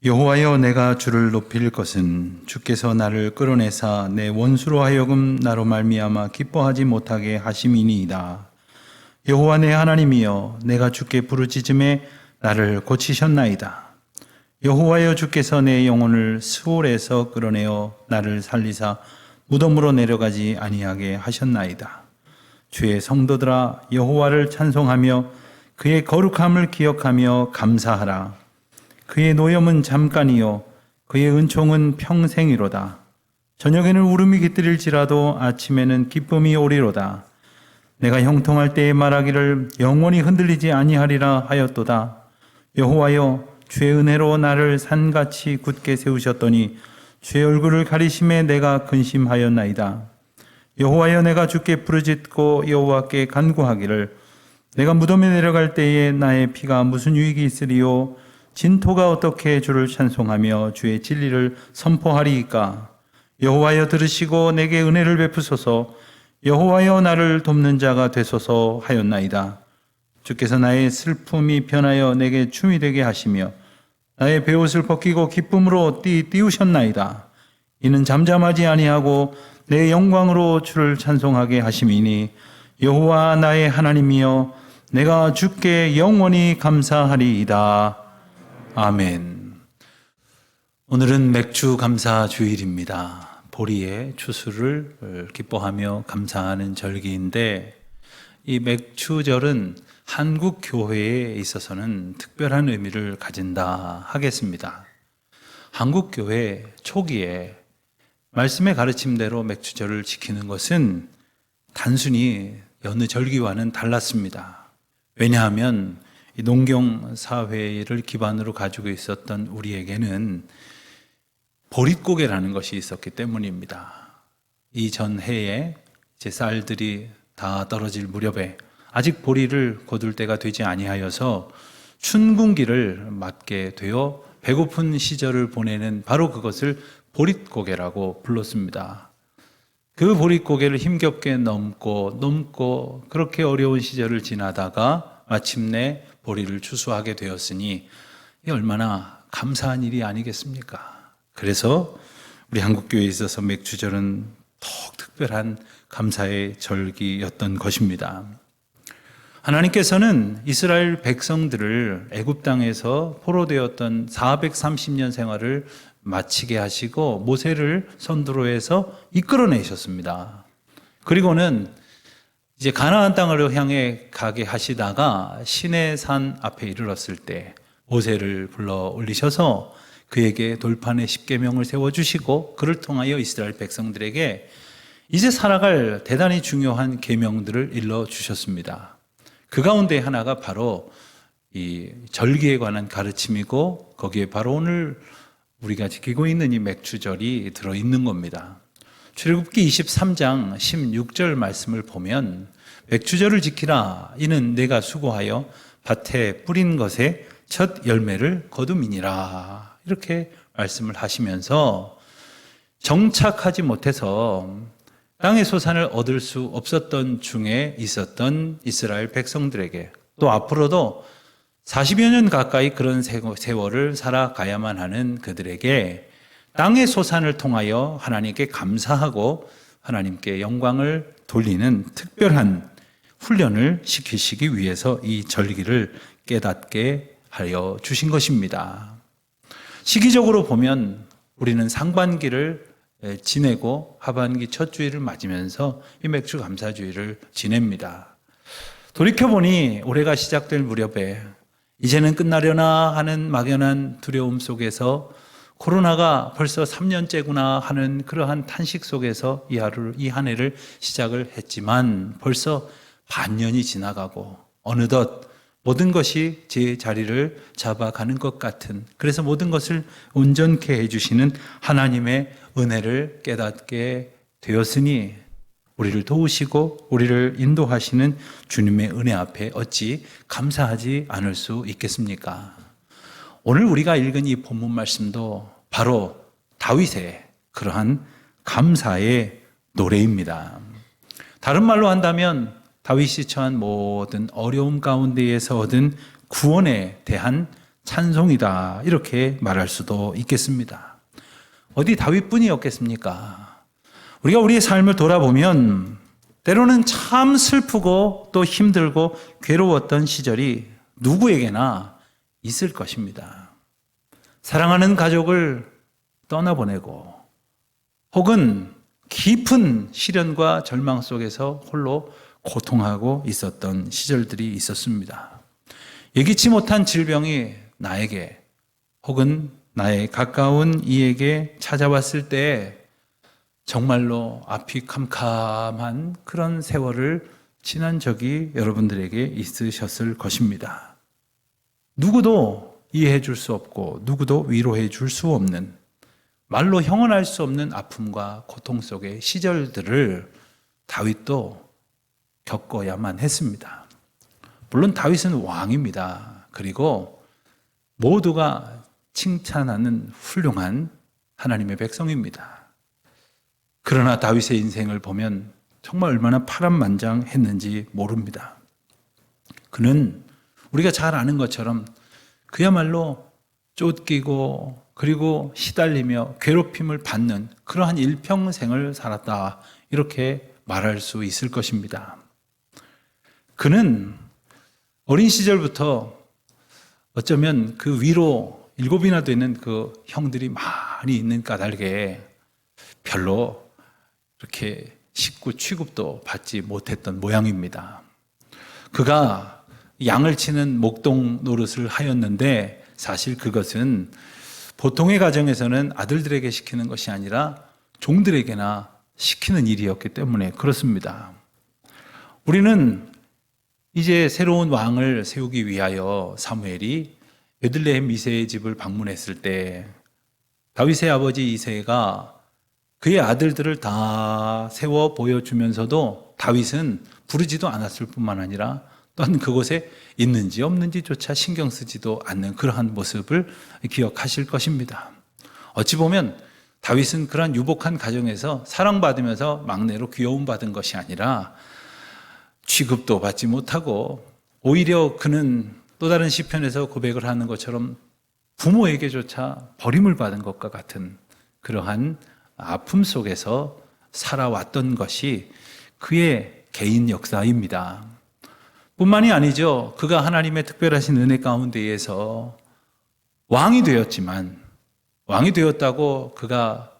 여호와여, 내가 주를 높일 것은 주께서 나를 끌어내사 내 원수로 하여금 나로 말미암아 기뻐하지 못하게 하심이니이다. 여호와 내 하나님이여, 내가 주께 부르짖음에 나를 고치셨나이다. 여호와여, 주께서 내 영혼을 스올에서 끌어내어 나를 살리사 무덤으로 내려가지 아니하게 하셨나이다. 주의 성도들아, 여호와를 찬송하며 그의 거룩함을 기억하며 감사하라. 그의 노염은 잠깐이요 그의 은총은 평생이로다. 저녁에는 울음이 깃들일지라도 아침에는 기쁨이 오리로다. 내가 형통할 때에 말하기를 영원히 흔들리지 아니하리라 하였도다. 여호와여, 주의 은혜로 나를 산같이 굳게 세우셨더니 주의 얼굴을 가리심에 내가 근심하였나이다. 여호와여, 내가 주께 부르짖고 여호와께 간구하기를 내가 무덤에 내려갈 때에 나의 피가 무슨 유익이 있으리요? 진토가 어떻게 주를 찬송하며 주의 진리를 선포하리이까? 여호와여, 들으시고 내게 은혜를 베푸소서. 여호와여, 나를 돕는 자가 되소서 하였나이다. 주께서 나의 슬픔이 변하여 내게 춤이 되게 하시며 나의 베옷을 벗기고 기쁨으로 띄우셨나이다. 이는 잠잠하지 아니하고 내 영광으로 주를 찬송하게 하심이니 여호와 나의 하나님이여, 내가 주께 영원히 감사하리이다. 아멘. 오늘은 맥주 감사 주일입니다. 보리의 추수를 기뻐하며 감사하는 절기인데, 이 맥주절은 한국 교회에 있어서는 특별한 의미를 가진다 하겠습니다. 한국 교회 초기에 말씀의 가르침대로 맥주절을 지키는 것은 단순히 여느 절기와는 달랐습니다. 왜냐하면 이 농경 사회를 기반으로 가지고 있었던 우리에게는 보릿고개라는 것이 있었기 때문입니다. 이 전해에 이제 쌀들이 다 떨어질 무렵에 아직 보리를 거둘 때가 되지 아니하여서 춘궁기를 맞게 되어 배고픈 시절을 보내는 바로 그것을 보릿고개라고 불렀습니다. 그 보릿고개를 힘겹게 넘고 그렇게 어려운 시절을 지나다가 마침내 보리를 추수하게 되었으니 이 얼마나 감사한 일이 아니겠습니까? 그래서 우리 한국교회에 있어서 맥주절은 더욱 특별한 감사의 절기였던 것입니다. 하나님께서는 이스라엘 백성들을 애굽 땅에서 포로되었던 430년 생활을 마치게 하시고 모세를 선두로 해서 이끌어내셨습니다. 그리고는 이제 가나안 땅으로 향해 가게 하시다가 시내산 앞에 이르렀을 때 모세를 불러 올리셔서 그에게 돌판에 십계명을 세워주시고 그를 통하여 이스라엘 백성들에게 이제 살아갈 대단히 중요한 계명들을 일러주셨습니다. 그 가운데 하나가 바로 이 절기에 관한 가르침이고 거기에 바로 오늘 우리가 지키고 있는 이 맥주절이 들어있는 겁니다. 출애굽기 23장 16절 말씀을 보면 맥주절을 지키라. 이는 내가 수고하여 밭에 뿌린 것에 첫 열매를 거둠이니라. 이렇게 말씀을 하시면서 정착하지 못해서 땅의 소산을 얻을 수 없었던 중에 있었던 이스라엘 백성들에게 또 앞으로도 40여 년 가까이 그런 세월을 살아가야만 하는 그들에게 땅의 소산을 통하여 하나님께 감사하고 하나님께 영광을 돌리는 특별한 훈련을 시키시기 위해서 이 절기를 깨닫게 하여 주신 것입니다. 시기적으로 보면 우리는 상반기를 지내고 하반기 첫 주일을 맞으면서 이 맥주 감사주일을 지냅니다. 돌이켜보니 올해가 시작될 무렵에 이제는 끝나려나 하는 막연한 두려움 속에서 코로나가 벌써 3년째구나 하는 그러한 탄식 속에서 이 한 해를 시작을 했지만 벌써 반년이 지나가고 어느덧 모든 것이 제 자리를 잡아가는 것 같은, 그래서 모든 것을 온전케 해주시는 하나님의 은혜를 깨닫게 되었으니 우리를 도우시고 우리를 인도하시는 주님의 은혜 앞에 어찌 감사하지 않을 수 있겠습니까? 오늘 우리가 읽은 이 본문 말씀도 바로 다윗의 그러한 감사의 노래입니다. 다른 말로 한다면 다윗이 처한 모든 어려움 가운데에서 얻은 구원에 대한 찬송이다 이렇게 말할 수도 있겠습니다. 어디 다윗뿐이었겠습니까? 우리가 우리의 삶을 돌아보면 때로는 참 슬프고 또 힘들고 괴로웠던 시절이 누구에게나 있을 것입니다. 사랑하는 가족을 떠나보내고 혹은 깊은 시련과 절망 속에서 홀로 고통하고 있었던 시절들이 있었습니다. 예기치 못한 질병이 나에게 혹은 나의 가까운 이에게 찾아왔을 때 정말로 앞이 캄캄한 그런 세월을 지난 적이 여러분들에게 있으셨을 것입니다. 누구도 이해해 줄 수 없고 누구도 위로해 줄 수 없는 말로 형언할 수 없는 아픔과 고통 속의 시절들을 다윗도 겪어야만 했습니다. 물론 다윗은 왕입니다. 그리고 모두가 칭찬하는 훌륭한 하나님의 백성입니다. 그러나 다윗의 인생을 보면 정말 얼마나 파란만장했는지 모릅니다. 그는 우리가 잘 아는 것처럼 그야말로 쫓기고 그리고 시달리며 괴롭힘을 받는 그러한 일평생을 살았다 이렇게 말할 수 있을 것입니다. 그는 어린 시절부터 어쩌면 그 위로 7이나 되는 그 형들이 많이 있는 까닭에 별로 이렇게 식구 취급도 받지 못했던 모양입니다. 그가 양을 치는 목동 노릇을 하였는데 사실 그것은 보통의 가정에서는 아들들에게 시키는 것이 아니라 종들에게나 시키는 일이었기 때문에 그렇습니다. 우리는 이제 새로운 왕을 세우기 위하여 사무엘이 베들레헴 이새의 집을 방문했을 때 다윗의 아버지 이새가 그의 아들들을 다 세워 보여주면서도 다윗은 부르지도 않았을 뿐만 아니라 또한 그곳에 있는지 없는지조차 신경 쓰지도 않는 그러한 모습을 기억하실 것입니다. 어찌 보면 다윗은 그러한 유복한 가정에서 사랑받으면서 막내로 귀여움받은 것이 아니라 취급도 받지 못하고 오히려 그는 또 다른 시편에서 고백을 하는 것처럼 부모에게조차 버림을 받은 것과 같은 그러한 아픔 속에서 살아왔던 것이 그의 개인 역사입니다. 뿐만이 아니죠. 그가 하나님의 특별하신 은혜 가운데에서 왕이 되었지만 왕이 되었다고 그가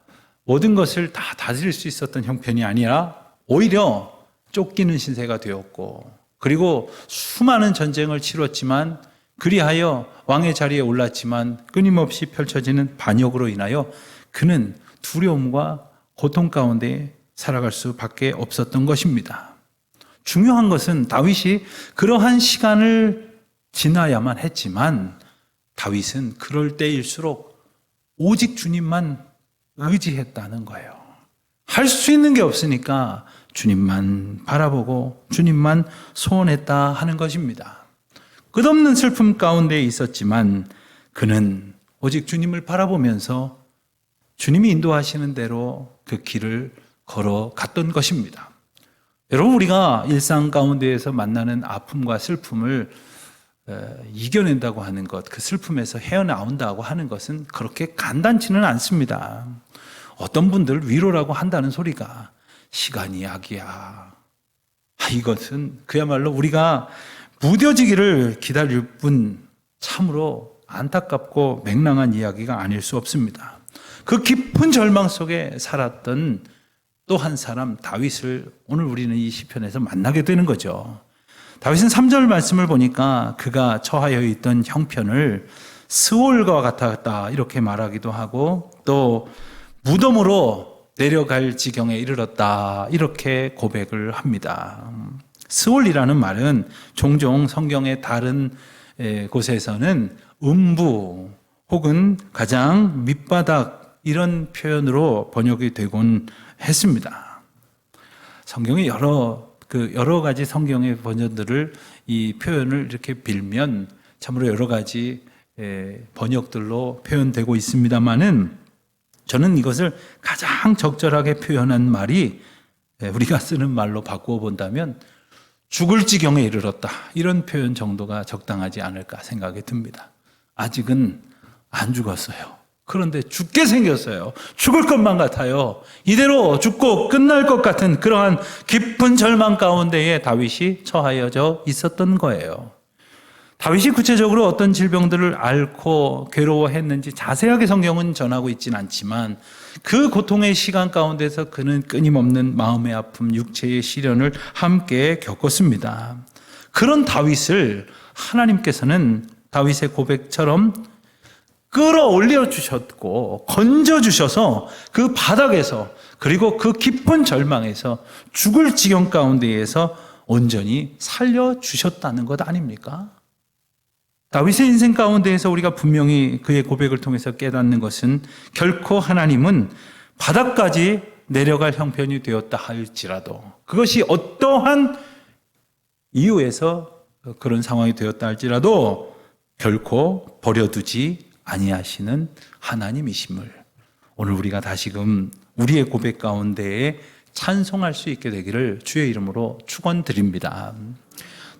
모든 것을 다 다스릴 수 있었던 형편이 아니라 오히려 쫓기는 신세가 되었고 그리고 수많은 전쟁을 치렀지만 그리하여 왕의 자리에 올랐지만 끊임없이 펼쳐지는 반역으로 인하여 그는 두려움과 고통 가운데 살아갈 수밖에 없었던 것입니다. 중요한 것은 다윗이 그러한 시간을 지나야만 했지만 다윗은 그럴 때일수록 오직 주님만 의지했다는 거예요. 할 수 있는 게 없으니까 주님만 바라보고 주님만 소원했다 하는 것입니다. 끝없는 슬픔 가운데 있었지만 그는 오직 주님을 바라보면서 주님이 인도하시는 대로 그 길을 걸어갔던 것입니다. 여러분, 우리가 일상 가운데에서 만나는 아픔과 슬픔을 이겨낸다고 하는 것, 그 슬픔에서 헤어나온다고 하는 것은 그렇게 간단치는 않습니다. 어떤 분들 위로라고 한다는 소리가 시간이 약이야. 이것은 그야말로 우리가 무뎌지기를 기다릴 뿐 참으로 안타깝고 맹랑한 이야기가 아닐 수 없습니다. 그 깊은 절망 속에 살았던 또 한 사람 다윗을 오늘 우리는 이 시편에서 만나게 되는 거죠. 다윗은 3절 말씀을 보니까 그가 처하여 있던 형편을 스올과 같았다 이렇게 말하기도 하고 또 무덤으로 내려갈 지경에 이르렀다 이렇게 고백을 합니다. 스올이라는 말은 종종 성경의 다른 곳에서는 음부 혹은 가장 밑바닥 이런 표현으로 번역이 되곤 했습니다. 성경의 여러 가지 성경의 버전들을 이 표현을 이렇게 빌면 참으로 여러 가지 번역들로 표현되고 있습니다만은 저는 이것을 가장 적절하게 표현한 말이 우리가 쓰는 말로 바꾸어 본다면 죽을 지경에 이르렀다 이런 표현 정도가 적당하지 않을까 생각이 듭니다. 아직은 안 죽었어요. 그런데 죽게 생겼어요. 죽을 것만 같아요. 이대로 죽고 끝날 것 같은 그러한 깊은 절망 가운데에 다윗이 처하여져 있었던 거예요. 다윗이 구체적으로 어떤 질병들을 앓고 괴로워했는지 자세하게 성경은 전하고 있지는 않지만 그 고통의 시간 가운데서 그는 끊임없는 마음의 아픔, 육체의 시련을 함께 겪었습니다. 그런 다윗을 하나님께서는 다윗의 고백처럼 끌어올려 주셨고 건져 주셔서 그 바닥에서 그리고 그 깊은 절망에서 죽을 지경 가운데에서 온전히 살려 주셨다는 것 아닙니까? 다윗의 인생 가운데에서 우리가 분명히 그의 고백을 통해서 깨닫는 것은 결코 하나님은 바닥까지 내려갈 형편이 되었다 할지라도 그것이 어떠한 이유에서 그런 상황이 되었다 할지라도 결코 버려두지 아니하시는 하나님이심을 오늘 우리가 다시금 우리의 고백 가운데에 찬송할 수 있게 되기를 주의 이름으로 축원드립니다.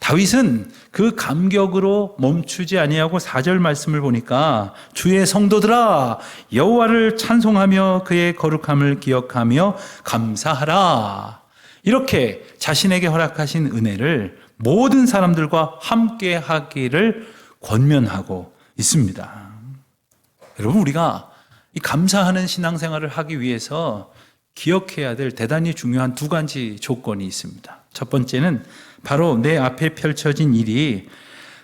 다윗은 그 감격으로 멈추지 아니하고 4절 말씀을 보니까 주의 성도들아 여호와를 찬송하며 그의 거룩함을 기억하며 감사하라 이렇게 자신에게 허락하신 은혜를 모든 사람들과 함께 하기를 권면하고 있습니다. 여러분 우리가 이 감사하는 신앙생활을 하기 위해서 기억해야 될 대단히 중요한 두 가지 조건이 있습니다. 첫 번째는 바로 내 앞에 펼쳐진 일이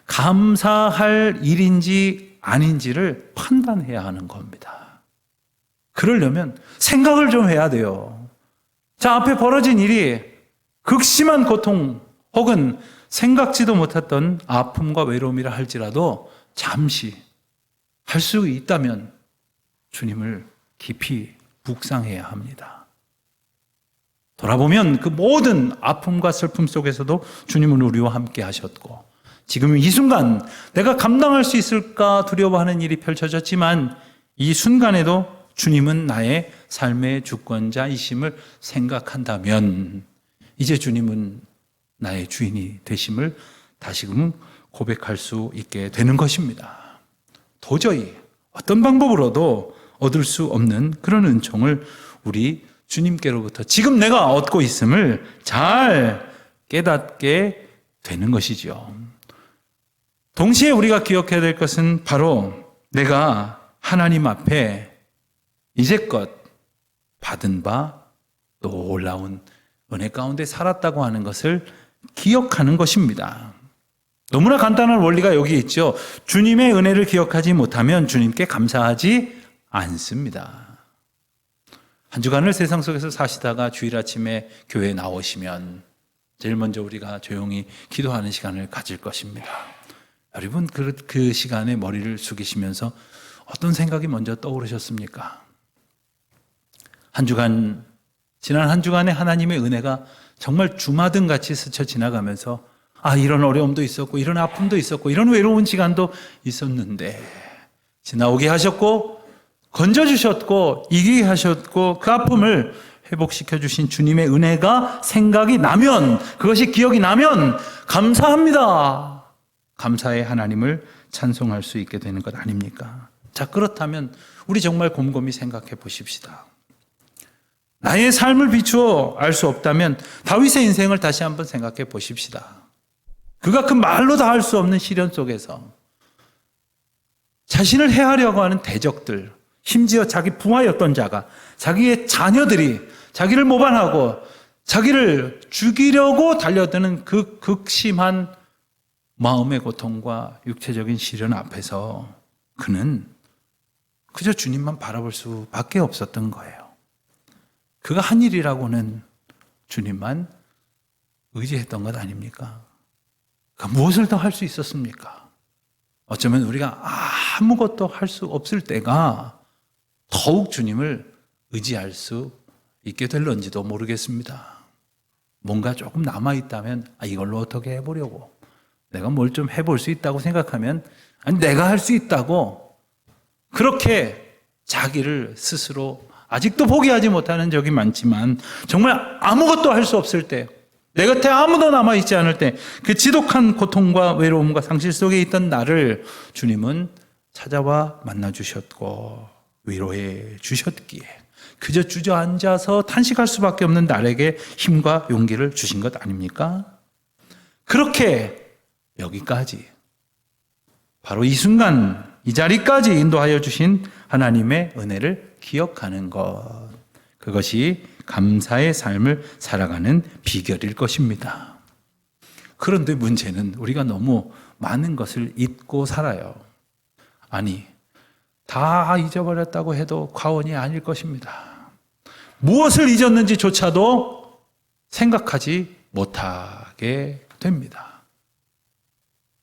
감사할 일인지 아닌지를 판단해야 하는 겁니다. 그러려면 생각을 좀 해야 돼요. 자, 앞에 벌어진 일이 극심한 고통 혹은 생각지도 못했던 아픔과 외로움이라 할지라도 잠시 할 수 있다면 주님을 깊이 묵상해야 합니다. 돌아보면 그 모든 아픔과 슬픔 속에서도 주님은 우리와 함께 하셨고 지금 이 순간 내가 감당할 수 있을까 두려워하는 일이 펼쳐졌지만 이 순간에도 주님은 나의 삶의 주권자이심을 생각한다면 이제 주님은 나의 주인이 되심을 다시금 고백할 수 있게 되는 것입니다. 도저히 어떤 방법으로도 얻을 수 없는 그런 은총을 우리 주님께로부터 지금 내가 얻고 있음을 잘 깨닫게 되는 것이죠. 동시에 우리가 기억해야 될 것은 바로 내가 하나님 앞에 이제껏 받은 바 놀라운 은혜 가운데 살았다고 하는 것을 기억하는 것입니다. 너무나 간단한 원리가 여기 있죠. 주님의 은혜를 기억하지 못하면 주님께 감사하지 않습니다. 한 주간을 세상 속에서 사시다가 주일 아침에 교회에 나오시면 제일 먼저 우리가 조용히 기도하는 시간을 가질 것입니다. 여러분 그 시간에 머리를 숙이시면서 어떤 생각이 먼저 떠오르셨습니까? 지난 한 주간에 하나님의 은혜가 정말 주마등 같이 스쳐 지나가면서 이런 어려움도 있었고 이런 아픔도 있었고 이런 외로운 시간도 있었는데 지나오게 하셨고 건져주셨고 이기게 하셨고 그 아픔을 회복시켜 주신 주님의 은혜가 생각이 나면 그것이 기억이 나면 감사합니다. 감사의 하나님을 찬송할 수 있게 되는 것 아닙니까? 자, 그렇다면 우리 정말 곰곰이 생각해 보십시다. 나의 삶을 비추어 알 수 없다면 다윗의 인생을 다시 한번 생각해 보십시다. 그가 그 말로 다 할 수 없는 시련 속에서 자신을 해하려고 하는 대적들, 심지어 자기 부하였던 자가 자기의 자녀들이 자기를 모반하고 자기를 죽이려고 달려드는 그 극심한 마음의 고통과 육체적인 시련 앞에서 그는 그저 주님만 바라볼 수밖에 없었던 거예요. 그가 한 일이라고는 주님만 의지했던 것 아닙니까? 무엇을 더 할 수 있었습니까? 어쩌면 우리가 아무것도 할 수 없을 때가 더욱 주님을 의지할 수 있게 될런지도 모르겠습니다. 뭔가 조금 남아있다면 이걸로 어떻게 해보려고 내가 뭘 좀 해볼 수 있다고 생각하면 내가 할 수 있다고 그렇게 자기를 스스로 아직도 포기하지 못하는 적이 많지만 정말 아무것도 할 수 없을 때 내 곁에 아무도 남아있지 않을 때 그 지독한 고통과 외로움과 상실 속에 있던 나를 주님은 찾아와 만나 주셨고 위로해 주셨기에 그저 주저앉아서 탄식할 수밖에 없는 나에게 힘과 용기를 주신 것 아닙니까? 그렇게 여기까지 바로 이 순간 이 자리까지 인도하여 주신 하나님의 은혜를 기억하는 것, 그것이 감사의 삶을 살아가는 비결일 것입니다. 그런데 문제는 우리가 너무 많은 것을 잊고 살아요. 아니, 다 잊어버렸다고 해도 과언이 아닐 것입니다. 무엇을 잊었는지조차도 생각하지 못하게 됩니다.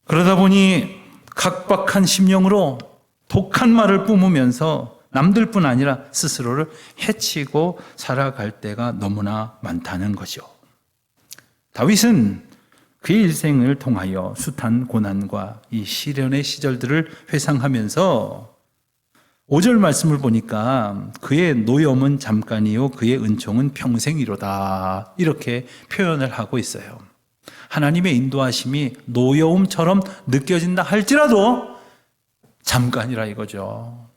그러다 보니 각박한 심령으로 독한 말을 뿜으면서 남들뿐 아니라 스스로를 해치고 살아갈 때가 너무나 많다는 거죠. 다윗은 그의 일생을 통하여 숱한 고난과 이 시련의 시절들을 회상하면서 5절 말씀을 보니까 그의 노염은 잠깐이요 그의 은총은 평생이로다 이렇게 표현을 하고 있어요. 하나님의 인도하심이 노여움처럼 느껴진다 할지라도 잠깐이라 이거죠.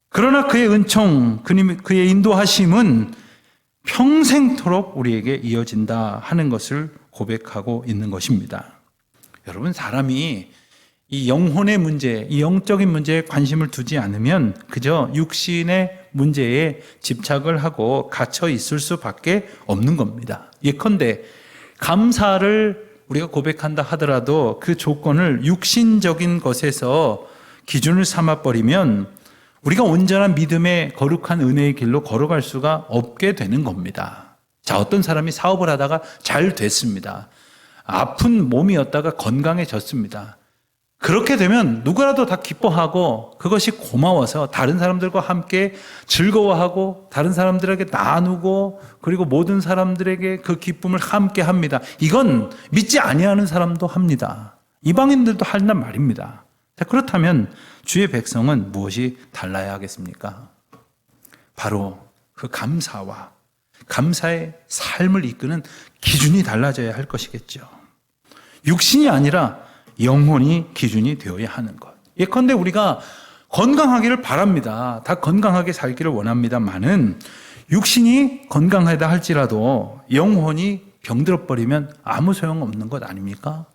그러나 그의 은총, 그의 인도하심은 평생토록 우리에게 이어진다 하는 것을 고백하고 있는 것입니다. 여러분, 사람이 이 영혼의 문제, 이 영적인 문제에 관심을 두지 않으면 그저 육신의 문제에 집착을 하고 갇혀 있을 수밖에 없는 겁니다. 예컨대 감사를 우리가 고백한다 하더라도 그 조건을 육신적인 것에서 기준을 삼아버리면 우리가 온전한 믿음의 거룩한 은혜의 길로 걸어갈 수가 없게 되는 겁니다. 자, 어떤 사람이 사업을 하다가 잘 됐습니다. 아픈 몸이었다가 건강해졌습니다. 그렇게 되면 누구라도 다 기뻐하고 그것이 고마워서 다른 사람들과 함께 즐거워하고 다른 사람들에게 나누고 그리고 모든 사람들에게 그 기쁨을 함께 합니다. 이건 믿지 아니하는 사람도 합니다. 이방인들도 한단 말입니다. 자, 그렇다면 주의 백성은 무엇이 달라야 하겠습니까? 바로 그 감사와 감사의 삶을 이끄는 기준이 달라져야 할 것이겠죠. 육신이 아니라 영혼이 기준이 되어야 하는 것. 예컨대 우리가 건강하기를 바랍니다. 다 건강하게 살기를 원합니다만은 육신이 건강하다 할지라도 영혼이 병들어버리면 아무 소용없는 것 아닙니까?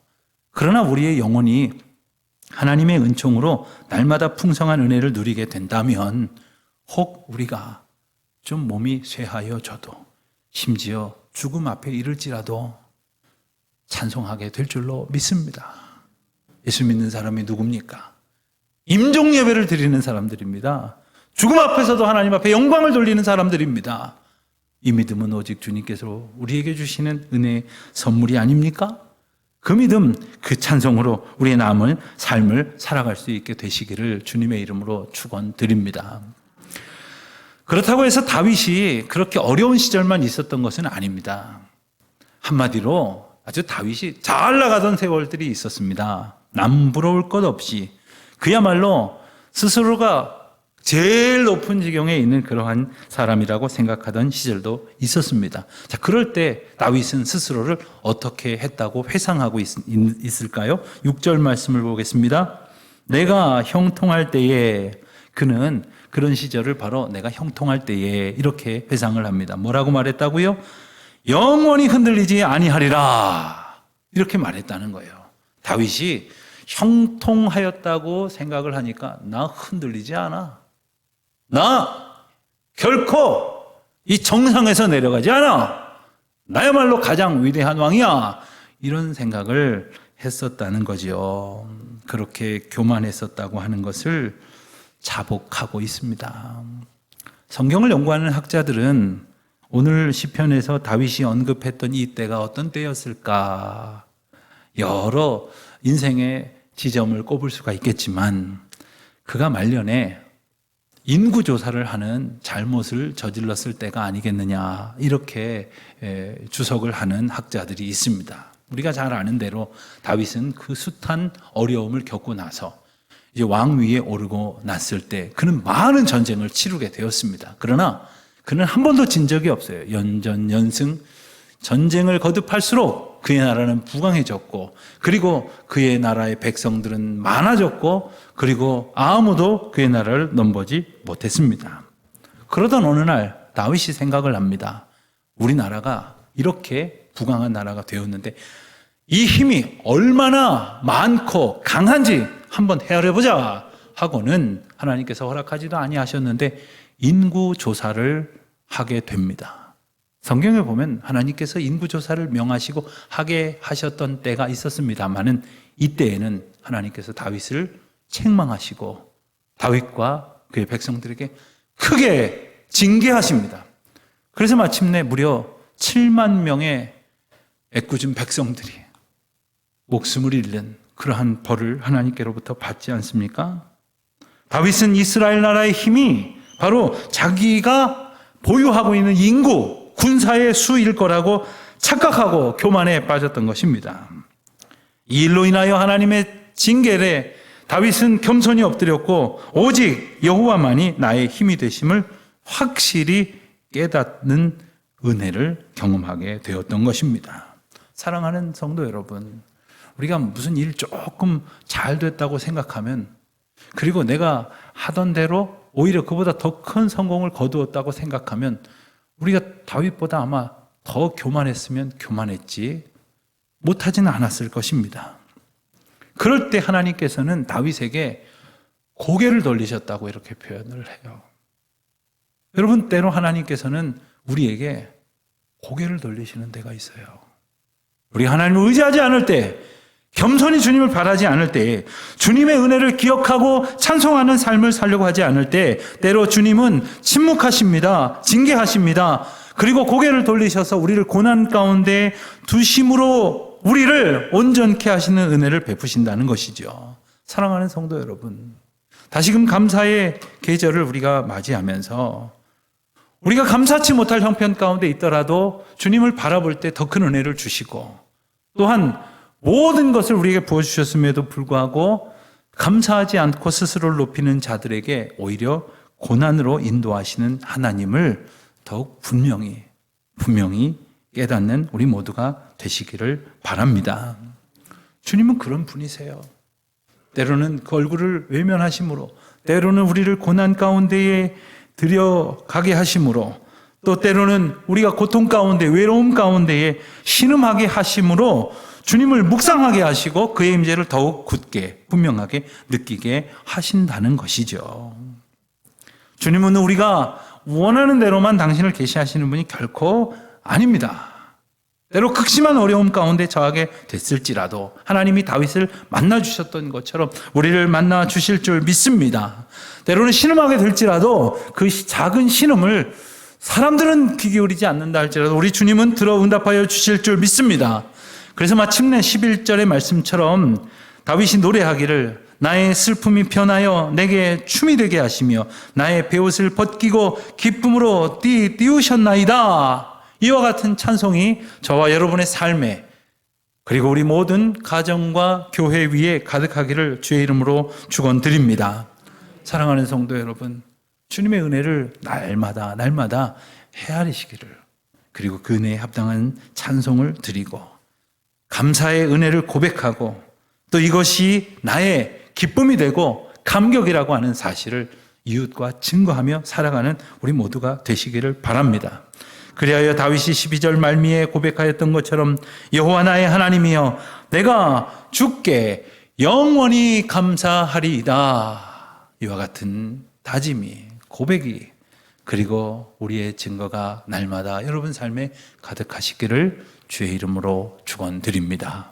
그러나 우리의 영혼이 하나님의 은총으로 날마다 풍성한 은혜를 누리게 된다면 혹 우리가 좀 몸이 쇠하여져도 심지어 죽음 앞에 이를지라도 찬송하게 될 줄로 믿습니다. 예수 믿는 사람이 누굽니까? 임종 예배를 드리는 사람들입니다. 죽음 앞에서도 하나님 앞에 영광을 돌리는 사람들입니다. 이 믿음은 오직 주님께서 우리에게 주시는 은혜의 선물이 아닙니까? 그 믿음, 그 찬송으로 우리의 남은 삶을 살아갈 수 있게 되시기를 주님의 이름으로 축원드립니다. 그렇다고 해서 다윗이 그렇게 어려운 시절만 있었던 것은 아닙니다. 한마디로 아주 다윗이 잘 나가던 세월들이 있었습니다. 남부러울 것 없이 그야말로 스스로가 제일 높은 지경에 있는 그러한 사람이라고 생각하던 시절도 있었습니다. 자, 그럴 때 다윗은 스스로를 어떻게 했다고 회상하고 있을까요? 6절 말씀을 보겠습니다. 내가 형통할 때에, 그는 그런 시절을 바로 내가 형통할 때에 이렇게 회상을 합니다. 뭐라고 말했다고요? 영원히 흔들리지 아니하리라 이렇게 말했다는 거예요. 다윗이 형통하였다고 생각을 하니까 나 흔들리지 않아. 나 결코 이 정상에서 내려가지 않아. 나야말로 가장 위대한 왕이야. 이런 생각을 했었다는 거죠. 그렇게 교만했었다고 하는 것을 자복하고 있습니다. 성경을 연구하는 학자들은 오늘 시편에서 다윗이 언급했던 이 때가 어떤 때였을까? 여러 인생의 지점을 꼽을 수가 있겠지만 그가 말년에 인구조사를 하는 잘못을 저질렀을 때가 아니겠느냐 이렇게 주석을 하는 학자들이 있습니다. 우리가 잘 아는 대로 다윗은 그 숱한 어려움을 겪고 나서 이제 왕위에 오르고 났을 때 그는 많은 전쟁을 치르게 되었습니다. 그러나 그는 한 번도 진 적이 없어요. 연전연승 전쟁을 거듭할수록 그의 나라는 부강해졌고, 그리고 그의 나라의 백성들은 많아졌고, 그리고 아무도 그의 나라를 넘보지 못했습니다. 그러던 어느 날 다윗이 생각을 합니다. 우리나라가 이렇게 부강한 나라가 되었는데 이 힘이 얼마나 많고 강한지 한번 헤아려보자 하고는 하나님께서 허락하지도 아니하셨는데 인구조사를 하게 됩니다. 성경에 보면 하나님께서 인구조사를 명하시고 하게 하셨던 때가 있었습니다마는 이때에는 하나님께서 다윗을 책망하시고 다윗과 그의 백성들에게 크게 징계하십니다. 그래서 마침내 무려 7만 명의 애꿎은 백성들이 목숨을 잃는 그러한 벌을 하나님께로부터 받지 않습니까? 다윗은 이스라엘 나라의 힘이 바로 자기가 보유하고 있는 인구, 군사의 수일 거라고 착각하고 교만에 빠졌던 것입니다. 이 일로 인하여 하나님의 징계에 다윗은 겸손히 엎드렸고 오직 여호와만이 나의 힘이 되심을 확실히 깨닫는 은혜를 경험하게 되었던 것입니다. 사랑하는 성도 여러분, 우리가 무슨 일 조금 잘 됐다고 생각하면, 그리고 내가 하던 대로 오히려 그보다 더 큰 성공을 거두었다고 생각하면 우리가 다윗보다 아마 더 교만했으면 교만했지 못하지는 않았을 것입니다. 그럴 때 하나님께서는 다윗에게 고개를 돌리셨다고 이렇게 표현을 해요. 여러분, 때로 하나님께서는 우리에게 고개를 돌리시는 때가 있어요. 우리 하나님을 의지하지 않을 때, 겸손히 주님을 바라지 않을 때, 주님의 은혜를 기억하고 찬송하는 삶을 살려고 하지 않을 때, 때로 주님은 침묵하십니다. 징계하십니다. 그리고 고개를 돌리셔서 우리를 고난 가운데 두심으로 우리를 온전케 하시는 은혜를 베푸신다는 것이죠. 사랑하는 성도 여러분, 다시금 감사의 계절을 우리가 맞이하면서 우리가 감사치 못할 형편 가운데 있더라도 주님을 바라볼 때 더 큰 은혜를 주시고, 또한 모든 것을 우리에게 부어주셨음에도 불구하고 감사하지 않고 스스로를 높이는 자들에게 오히려 고난으로 인도하시는 하나님을 더욱 분명히 깨닫는 우리 모두가 되시기를 바랍니다. 주님은 그런 분이세요. 때로는 그 얼굴을 외면하심으로, 때로는 우리를 고난 가운데에 들여가게 하심으로, 또 때로는 우리가 고통 가운데, 외로움 가운데에 신음하게 하심으로 주님을 묵상하게 하시고 그의 임재를 더욱 굳게 분명하게 느끼게 하신다는 것이죠. 주님은 우리가 원하는 대로만 당신을 계시하시는 분이 결코 아닙니다. 때로 극심한 어려움 가운데 처하게 됐을지라도 하나님이 다윗을 만나주셨던 것처럼 우리를 만나주실 줄 믿습니다. 때로는 신음하게 될지라도 그 작은 신음을 사람들은 귀 기울이지 않는다 할지라도 우리 주님은 들어 응답하여 주실 줄 믿습니다. 그래서 마침내 11절의 말씀처럼 다윗이 노래하기를 나의 슬픔이 변하여 내게 춤이 되게 하시며 나의 베옷을 벗기고 기쁨으로 띄우셨나이다. 이와 같은 찬송이 저와 여러분의 삶에, 그리고 우리 모든 가정과 교회 위에 가득하기를 주의 이름으로 축원드립니다. 사랑하는 성도 여러분, 주님의 은혜를 날마다 헤아리시기를, 그리고 그 은혜에 합당한 찬송을 드리고 감사의 은혜를 고백하고 또 이것이 나의 기쁨이 되고 감격이라고 하는 사실을 이웃과 증거하며 살아가는 우리 모두가 되시기를 바랍니다. 그리하여 다윗이 12절 말미에 고백하였던 것처럼 여호와 나의 하나님이여 내가 주께 영원히 감사하리이다. 이와 같은 다짐이, 고백이, 그리고 우리의 증거가 날마다 여러분 삶에 가득하시기를 주의 이름으로 축원드립니다.